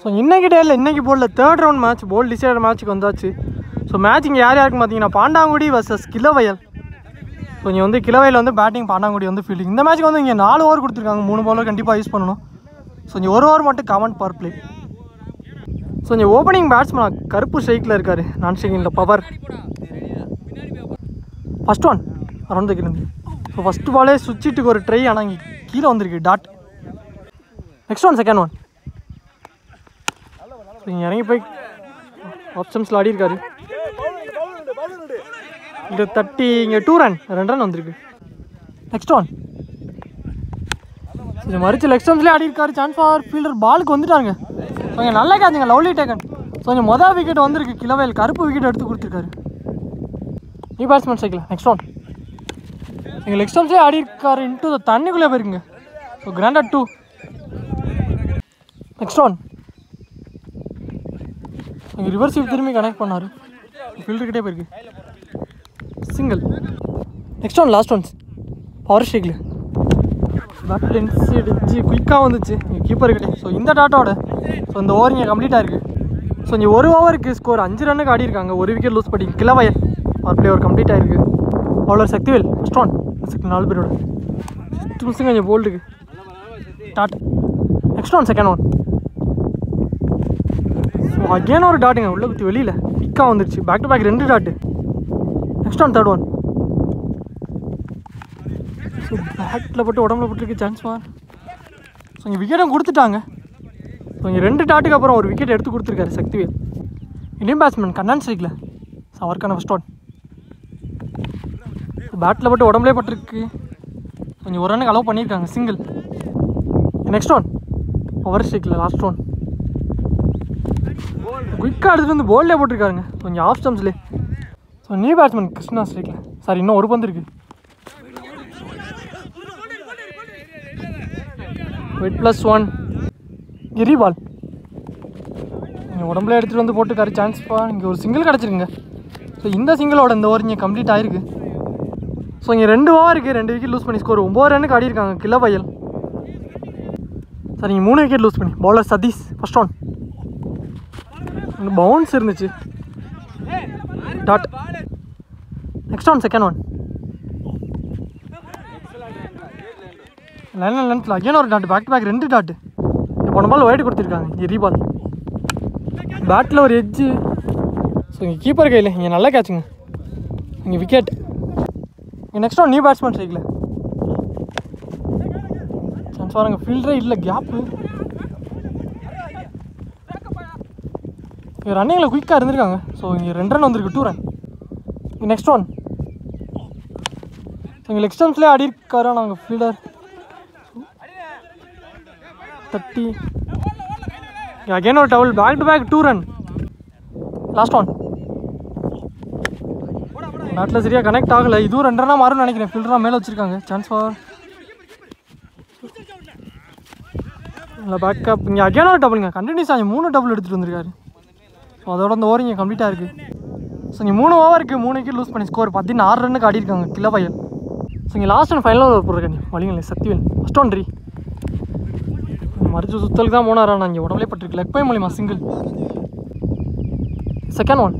So இன்றைக்கி டேயில் இன்றைக்கி போர்டில் தேர்ட் ரவுண்ட் மேட்ச் போல் டிசைடர் மேட்ச்சுக்கு வந்தாச்சு. ஸோ மேட்ச் இங்கே யார் யாருக்குன்னு பார்த்தீங்கன்னா பாண்டாங்குடி வர்சஸ் கிளவயல். ஸோ இங்கே வந்து கிளவயல் வந்து பேட்டிங், பாண்டாங்குடி வந்து ஃபீல்டிங். இந்த மேட்ச்சுக்கு வந்து இங்கே 4 ஓவர் கொடுத்துருக்காங்க. 3 பாலர் கண்டிப்பாக யூஸ் பண்ணணும். ஸோ இங்கே 1 ஓவர் மட்டும் காமன் பவர் பிளே. ஸோ இங்கே ஓப்பனிங் பேட்ஸ்மேன் கருப்பு ஸ்ட்ரைக்கில் இருக்கார், நான் ஸ்ட்ரைக்கிங்கில் பவர். ஃபஸ்ட் ஒன் அரௌண்ட் இருந்து. ஸோ ஃபஸ்ட்டு பாலே சுவிட்சுக்கு ஒரு ட்ரை, ஆனால் இங்கே கீழே வந்திருக்கு dot. Next one second one. இங்கே இறங்கி போய் ஆப்ஷன்ஸில் ஆடி இருக்காரு. இது தட்டி இங்கே 2 ரன் 2 ரன் வந்திருக்கு. நெக்ஸ்ட் ஒன் கொஞ்சம் மறிச்சு லெக் ஸ்டம்ப்ஸ்லேயே ஆடி இருக்காரு. சான்ஸ் ஃபார் ஃபீல்டர் பாலுக்கு வந்துட்டாங்க. ஸோ இங்கே நல்லா கேட்சுங்க, லவ்லி டேக்கன். ஸோ இங்கே மொதல் விக்கெட் வந்திருக்கு கிளவயல், கருப்பு விக்கெட் எடுத்து கொடுத்துருக்காரு. நீ பேட்ஸ்மேன் சைக்கிள். நெக்ஸ்ட் ஒன் இங்கே லெக் ஸ்டம்ப்ஸ்லேயே ஆடி இருக்காரு, இன்ட்டு தண்ணிக்குள்ளே போயிருக்குங்க. So granted 2. நெக்ஸ்ட் ஒன் இங்கே ரிவர்ஸ் திரும்பி கனெக்ட் பண்ணார், ஃபீல்டர்கிட்டே போயிருக்கு, single. Next one last ones power ஸ்ட்ரைக்கில் பேட் லென்ஸ் அடிச்சு குயிக்காக வந்துச்சு இங்கே கீப்பர்கிட்டே. ஸோ இந்த டாட்டோட ஸோ இந்த ஓவர் இங்கே கம்ப்ளீட்டாக இருக்குது. ஸோ இங்கே 1 ஓவருக்கு ஸ்கோர் 5 ரன்னுக்கு ஆடி இருக்காங்க. 1 விக்கெட் லூஸ் பண்ணி கிளவயல் பவர் பிளே ஓவர் கம்ப்ளீட் ஆகிருக்கு. பவுலர் சக்திவேல். ஃபஸ்ட் ஒன் 4 பேரோட 6 மிஸ்ஸுங்க இங்கே போல்டுக்கு dot. Next one second one. So again ஒரு டாட்டுங்க உள்ளே குத்தி வெளியில் குயிக்காக வந்துருச்சு. Back to back 2 dot. Next one third one. So பேட்டில் போட்டு உடம்புல போட்டுருக்கு சான்ஸ் ஃபார். ஸோ இங்கே விக்கெட்டும் கொடுத்துட்டாங்க. ஸோ இங்கே 2 டாட்டுக்கு அப்புறம் ஒரு விக்கெட் எடுத்து கொடுத்துருக்காரு சக்திவேல். இந்தியன் பேட்ஸ்மேன் கண்ணன் ஸ்ட்ரைக்கில். ஸோ அவருக்கான ஃபஸ்ட் ஒன். பேட்டில் போட்டு உடம்புலே பட்டிருக்கு. கொஞ்சம் 1 ரன்னுக்கு அலோவ் பண்ணியிருக்காங்க, சிங்கிள். நெக்ஸ்ட் ஒன் பவர் ஸ்ட்ரைக்கில் லாஸ்ட் ஒன். குயிக்காக எடுத்துகிட்டு வந்து போல்லே போட்டிருக்காருங்க கொஞ்சம் ஆஃப் ஸ்டம்ப்ஸ்லேயே. ஸோ நீ பேட்ஸ்மேன் கிருஷ்ணா ஸ்ட்ரைக்கில். சாரி, இன்னும் ஒரு பந்து இருக்குது. வெயிட் +1 கிரி பால். இங்கே உடம்புல எடுத்துகிட்டு வந்து போட்டுருக்காரு சான்ஸ்ப்பா. இங்கே ஒரு சிங்கிள் கிடச்சிருங்க. ஸோ இந்த சிங்கிளோட இந்த ஓவர் இங்கே கம்ப்ளீட் ஆகிருக்கு. ஸோ இங்கே 2 ஓவருக்கு 2 விக்கெட் லூஸ் பண்ணி ஸ்கோர் 9 ரன்னுக்கு ஆடி இருக்காங்க கிளவயல். சார் இங்கே 3 விக்கெட் லூஸ் பண்ணி bowler Sathish. First one bounce இருந்துச்சு dot. Next one second one. லென்த்தில் அகேன் ஒரு dot, back to back 2 dot. போன பால் ஒயிட் கொடுத்துருக்காங்க. இங்கே ரீபால் பேட்டில் ஒரு எட்ஜு. ஸோ இங்கே கீப்பர் கையில் இங்கே நல்லா கேட்சுங்க, இங்கே விக்கெட். இங்கே நெக்ஸ்ட் ஒன் நியூ பேட்ஸ்மேன் ஸ்ட்ரைக்கில். சான்ஸ் பாருங்க, ஃபீல்டரே இல்லை, கேப்பு. இங்கே ரன்னிங்கில் குயிக்காக இருந்திருக்காங்க. ஸோ இங்கே 2 ரன் வந்திருக்கு, 2 ரன். இங்கே நெக்ஸ்ட் ஒன் இங்கே லெக் ஸ்டம்ப்ஸ்லேயே ஆடி இருக்காரா நாங்கள் ஃபீல்டர் 30. அகேன் ஒரு double, back to back 2 run. Last one பேட்டில் சரியாக கனெக்ட் ஆகலை. இதுவும் 2 ரன்னாக மாறும்னு நினைக்கிறேன். ஃபீல்டராக மேலே வச்சுருக்காங்க. சான்ஸ் ஃபார் இல்லை பேக்கப். இங்கே அகேன் ஒரு டபுளுங்க கண்டினியூஸ் ஆகி 3 டபுள் எடுத்துகிட்டு வந்திருக்காரு. ஸோ அதோட அந்த ஓவர் இங்கே கம்ப்ளீட்டாக இருக்குது. ஸோ இங்கே 3 ஓவருக்கு 3 விக்கெட் லூஸ் பண்ணி ஸ்கோர் 16 ரன்னுக்கு ஆடி இருக்காங்க கிளவயல். ஸோ இங்கே லாஸ்ட் ஒன் ஃபைனல் ஓவர் போடுறேன் வழிங்களே சக்திவேல். ஃபஸ்ட் ஒன் ரீ மறிச்சு சுத்தலுக்கு தான் 3 ரன் இங்கே உடம்புலே பட்டிருக்கு, லெக் பை மூலியமா சிங்கிள். செகண்ட் ஒன்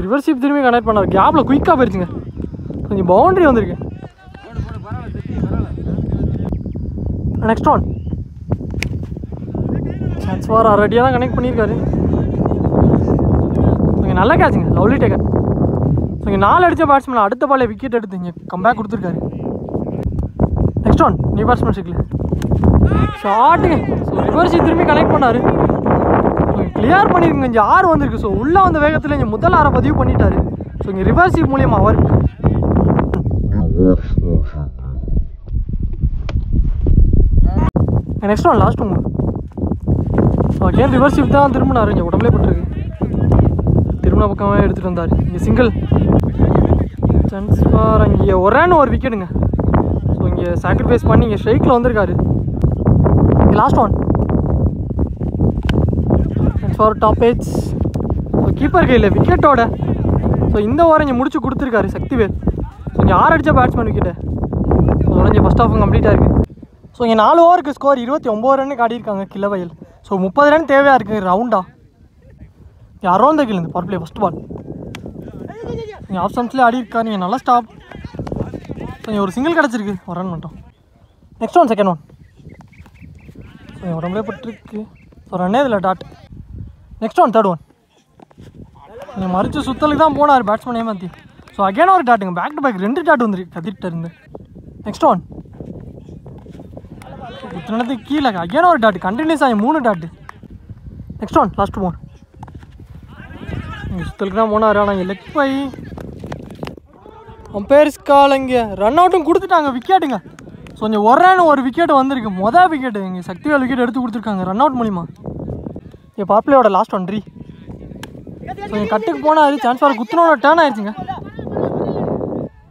ரிவர்ஷிப் திரும்பி கனெக்ட் பண்ணார், கேப்பில் குயிக்காக போயிருச்சுங்க. கொஞ்சம் பவுண்ட்ரி வந்திருக்கு. நெக்ஸ்ட் ஒன் சான்ஸ் ஃபார் ரெடியாக தான் கனெக்ட் பண்ணியிருக்காரு. இங்கே நல்லா கேட்சுங்க, லவ்லி டேக்கன். ஸோ இங்கே 4 அடித்த பேட்ஸ்மேன் அடுத்த பாலே விக்கெட் எடுத்து இங்கே கம்பேக் கொடுத்துருக்காரு. நெக்ஸ்ட் ஒன் நியூ பேட்ஸ்மேன் ஸ்ட்ரைக்கில் ஷாட்டுங்க. ஸோ ரிவர்ஷிப் திரும்பி கனெக்ட் பண்ணார், கிளியர் பண்ணியிருக்குங்க. இங்கே 6 வந்திருக்கு. ஸோ உள்ளே வந்த வேகத்தில் இங்கே முதல் 6 பதிவு பண்ணிட்டாரு. ஸோ இங்கே ரிவர்ஷிப் மூலியமாக அவர் next one last one. So again ரிவர்ஷிப் தான் திரும்பினார், இங்கே உடம்புலே பட்டிருக்கு. திரும்பின பக்கமாக எடுத்துகிட்டு வந்தார். இங்கே சிங்கிள். சான்ஸ் ஃபார் இங்கே 1 ரன் 1 விக்கெட்டுங்க. ஸோ இங்கே சாக்ரிஃபைஸ் பண்ணி இங்கே ஸ்ட்ரைக்கில் வந்திருக்காரு. இங்கே last one for top age. So keeper கையில் விக்கெட்டோட ஸோ இந்த ஓவர் இங்கே முடிச்சு கொடுத்துருக்காரு சக்திவேல். ஸோ இங்கே 6 அடித்த பேட்ஸ்மேன் விக்கெட்டு. ஸோ இங்கே ஃபஸ்ட் ஆஃபும் கம்ப்ளீட்டாக இருக்குது. ஸோ இங்கே 4 ஓவருக்கு ஸ்கோர் 29 ரன்னு காட்டியிருக்காங்க கிளவயல். ஸோ 30 ரன் தேவையாக இருக்குது ரவுண்டாக. அரௌண்ட் த கில் இந்த பவர் பிளே ஃபஸ்ட் பால். நீங்கள் ஆஃப் ஸ்டம்ப்ஸ்லேயே ஆடி இருக்கா, நீங்கள் நல்லா ஸ்டாப். ஸோ இங்கே ஒரு சிங்கிள் கிடச்சிருக்கு, ஒரு ரன் மட்டும். Next one second one. So உடம்புலே பட்டிருக்கு. ஸோ ரன்னே இதில் dot. Next one third one. நீங்கள் மறித்து சுத்தலுக்கு தான் போனார் பேட்ஸ்மேன் ஏமாற்றி. ஸோ அகேன் ஒரு டாட்டுங்க, பேக் டு பேக் 2 டாட் வந்துருக்கு கதிர்கிட்ட இருந்து. நெக்ஸ்ட் ஒன் குத்தினத்துக்கு கீழே அகேன் ஒரு டாட், கண்டினியூஸ் ஆகி 3 dot. Next one last one. இங்கே சுத்தலுக்கு தான் போனார், ஆனால் இங்கே லெக் பை அம்பையர்ஸ் கால். இங்கே ரன் அவுட்டும் கொடுத்துட்டாங்க, விக்கெட்டுங்க. ஸோ இங்கே ஒரு ரன் ஒரு விக்கெட் வந்திருக்கு, மொதல் விக்கெட்டு இங்கே சக்திவேல் விக்கெட் எடுத்து கொடுத்துருக்காங்க ரன் அவுட் மூலிமா. இங்கே பவர் பிளேயோட லாஸ்ட் ஒன் 3. ஸோ இங்கே கட்டுக்கு போனால் சான்ஸ் ஃபார் குத்துனோட டேர்ன் ஆயிடுச்சுங்க.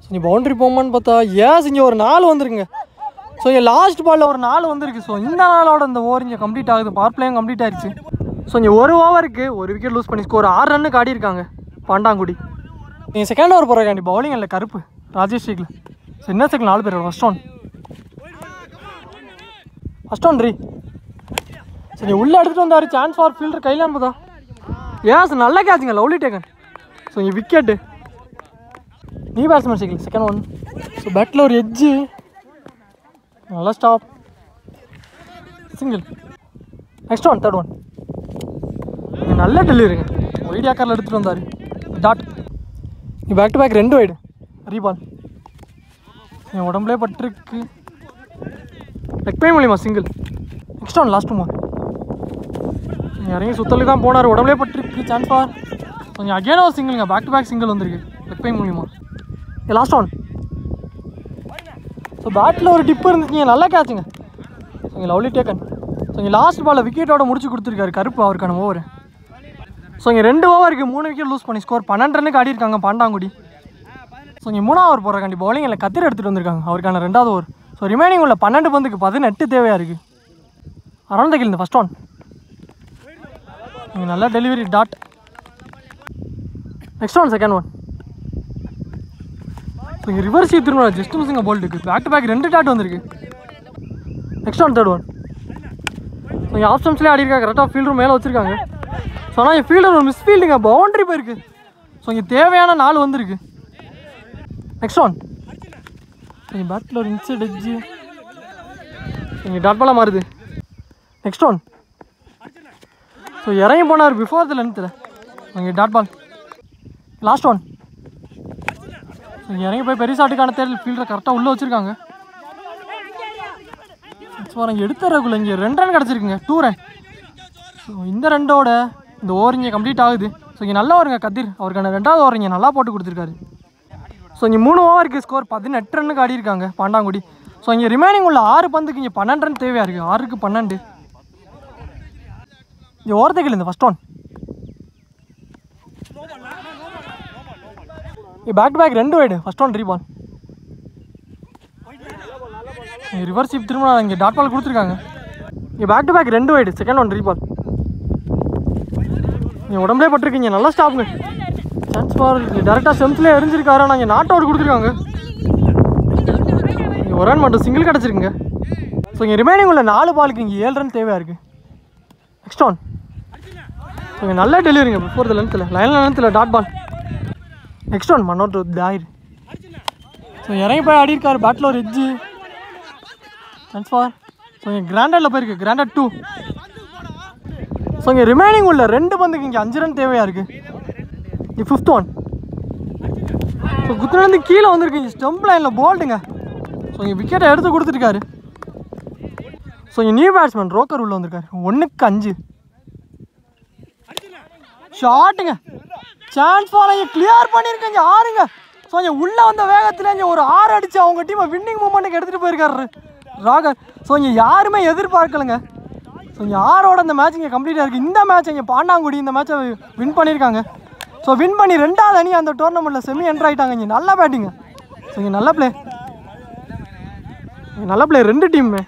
ஸோ நீ பவுண்ட்ரி போமான்னு பார்த்தா ஏஸ் இங்கே ஒரு 4 வந்துருக்குங்க. ஸோ இங்கே லாஸ்ட் பாலில் ஒரு 4 வந்துருக்கு. ஸோ இந்த நாளோட இந்த ஓவர் இங்கே கம்ப்ளீட் ஆகுது, பவர் பிளேயும் கம்ப்ளீட் ஆயிடுச்சு. ஸோ இங்கே ஒரு ஓவருக்கு ஒரு விக்கெட் லூஸ் பண்ணி ஸ்கோர் 6 ரன்னு காட்டியிருக்காங்க பாண்டாங்குடி. நீங்கள் செகண்ட் ஓவர் போகிறக்காண்டி பவுலிங் இல்லை கருப்பு ராஜேஷ் ஷேக்கில். ஸோ என்ன செகண்ட் 4 பேர் ஃபஸ்ட் ஒன் 3. ஸோ நீ உள்ளே எடுத்துகிட்டு வந்தார், சான்ஸ் ஃபார் ஃபீல்டர் கையில் அனுப்புதா. ஏஸ் நல்ல கேட்சுங்க, லவ்லி டேக்கன். ஸோ இங்கே விக்கெட்டு நீ பேட்ஸ்மேன் ஷேக்கில் செகண்ட் ஒன். ஸோ பேட்டில் ஒரு எட்ஜு, நல்லா stop single. Next one third one. இங்கே நல்ல டெலிவரிங்க, ஒயிட் ஆக்கரில் எடுத்துகிட்டு வந்தார் டாட். இங்கே back to back 2 wide reball. என் உடம்புலே பட்டிருக்கு, லெக் பை மூலியமா single. Next one last one. இறங்கி சுத்தலுக்கு தான் போனார், உடம்புலே பட்டிருக்கு சான்ஸ் ஃபார். கொஞ்சம் அகேன் ஒரு சிங்கிள்ங்க, பேக் டு பேக் சிங்கிள் வந்திருக்கு லெக் பை மூலியமா. Last one. ஸோ பேட்டில் ஒரு டிப்பு இருந்துச்சுங்க, நல்லா கேட்சுங்க. ஸோ இங்கே லவ்லி டேக்கன். ஸோ இங்கே லாஸ்ட் பாலில் விக்கெட்டோட முடிச்சு கொடுத்துருக்காரு கருப்பு அவருக்கான ஓவர். ஸோ இங்கே 2 ஓவருக்கு 3 விக்கெட் லூஸ் பண்ணி ஸ்கோர் 12 ரன்னுக்கு ஆடிருக்காங்க பாண்டாங்குடி. ஸோ இங்கே 3ஆவது ஓவர் போகிறக்காண்டி பவுலிங் இல்லை கத்திர எடுத்துகிட்டு வந்திருக்காங்க அவருக்கான 2வது ஓவர். ஸோ ரிமைனிங் உள்ள 12 பந்துக்கு 18 தேவையாக இருக்குது. அரௌண்ட் த கில் இந்த ஃபஸ்ட் ஒன். இங்கே நல்லா delivery dot. Next one second one. So இங்கே ரிவர்ஸ் திரும்ப ஜஸ்ட் மிஸ்ஸிங்க போல்ட்டுக்கு, பேக் டு பேக் 2 டாட் வந்திருக்கு. Next one third one. So இங்கே ஆஃப் ஸ்டம்ப்ஸ்லேயே ஆடி இருக்காங்க, கரெக்டாக ஃபீல்டர் மேலே வச்சுருக்காங்க. ஸோ ஆனால் என் ஃபீல்டர் ஒரு மிஸ் ஃபீல்டுங்க, பவுண்ட்ரி போயிருக்கு. ஸோ இங்கே தேவையான 4 வந்திருக்கு. Next one. இங்கே பேட்டில் ஒரு இன்சைட் எட்ஜு, இங்கே டாட் பாலாக மாறுது. Next one. ஸோ இறங்கி போனார் பிஃபோர் த லென்த்தில், இங்கே dot ball. Last one. So இறங்கி போய் பெரிய ஷாட்டுக்கான தேர்தல் ஃபீல்டரை கரெக்டாக உள்ளே வச்சுருக்காங்க. ஸோ இங்கே எடுத்துறக்குள்ள இங்கே 2 ரன் கிடச்சிருக்குங்க, 2 ரன். ஸோ இந்த ரெண்டோட இந்த ஓவர் இங்கே கம்ப்ளீட் ஆகுது. ஸோ இங்கே நல்லா வருங்க கதிர், அவருக்கான 2வது ஓவர் இங்கே நல்லா போட்டு கொடுத்துருக்காரு. ஸோ இங்கே 3 ஓவருக்கு ஸ்கோர் 18 ரன்னுக்கு ஆடிருக்காங்க பாண்டாங்குடி. ஸோ இங்கே ரிமைனிங் உள்ள 6 பந்துக்கு இங்கே 12 ரன் தேவையாக இருக்குது, 6க்கு 12. இங்கே ஓவர்தக்கில் இந்த ஃபஸ்ட் ஒன். இங்கே back to back 2 wide first one reball. இங்கே ரிவர்ஸ் ஸ்வீப் திரும்ப இங்கே டாட் பால் கொடுத்துருக்காங்க. இங்கே back to back 2 wide second one reball. இங்கே உடம்புலே பட்டிருக்கீங்க, நல்லா ஸ்டாப்புங்க. சான்ஸ் ஃபார் டேரெக்டாக ஸ்டெம்ஸ்லேயே எரிஞ்சிருக்காரு, ஆனால் இங்கே நாட் அவுட் கொடுத்துருக்காங்க. இங்கே ஒரு ரன் மட்டும் சிங்கிள் கிடச்சிருக்குங்க. ஸோ இங்கே ரிமைனிங் உள்ள 4 பாலுக்கு இங்கே 7 ரன் தேவையாக இருக்குது. Next one. ஸோ இங்கே நல்ல டெலிவரிங்க பிஃபோர் த லென்த்தில், லைன் லென்த்தில் டாட் பால். நெக்ஸ்ட் ஒன் மன்னோட் தாயிர். ஸோ இறங்கி போய் ஆடி இருக்காரு, பேட்டில் ஒரு எட்ஜு சான்ஸ் ஃபார். ஸோ இங்கே கிராண்டடில் போயிருக்கு, கிராண்டட் 2. ஸோ இங்கே ரிமைனிங் உள்ள 2 பந்துக்கு இங்கே 5 ரன் தேவையாக இருக்குது. இங்கே 5th ஒன். ஸோ குத்துலேருந்து கீழே வந்துருக்கு, இங்கே ஸ்டம்ப் லைனில் போல்டுங்க. ஸோ இங்கே விக்கெட்டை எடுத்து கொடுத்துருக்காரு. ஸோ இங்கே நியூ பேட்ஸ்மேன் ரோக்கர் உள்ளே வந்திருக்காரு, 1க்கு 5 ஷாட்டுங்க. சான்ஸ் ஃபார் இங்கே கிளியர் பண்ணியிருக்கேங்க 6ங்க. ஸோ இங்கே உள்ளே வந்த வேகத்தில் இங்கே ஒரு 6 அடித்து அவங்க டீமை வின்னிங் மூமெண்ட்டுக்கு எடுத்துகிட்டு போயிருக்காரு ராகர். ஸோ இங்கே யாருமே எதிர்பார்க்கலைங்க. ஸோ இங்கே 6ஓட இந்த மேட்ச் இங்கே கம்ப்ளீட்டாக இருக்குது. இந்த மேட்ச் இங்கே பாண்டாங்குடி இந்த மேட்சை வின் பண்ணியிருக்காங்க. ஸோ வின் பண்ணி 2வது அணி அந்த டோர்னமெண்ட்டில் செமி என்ட்ரு ஆகிட்டாங்க. இங்கே நல்ல பேட்டிங்க. ஸோ இங்கே நல்ல பிளே 2 டீமுமே.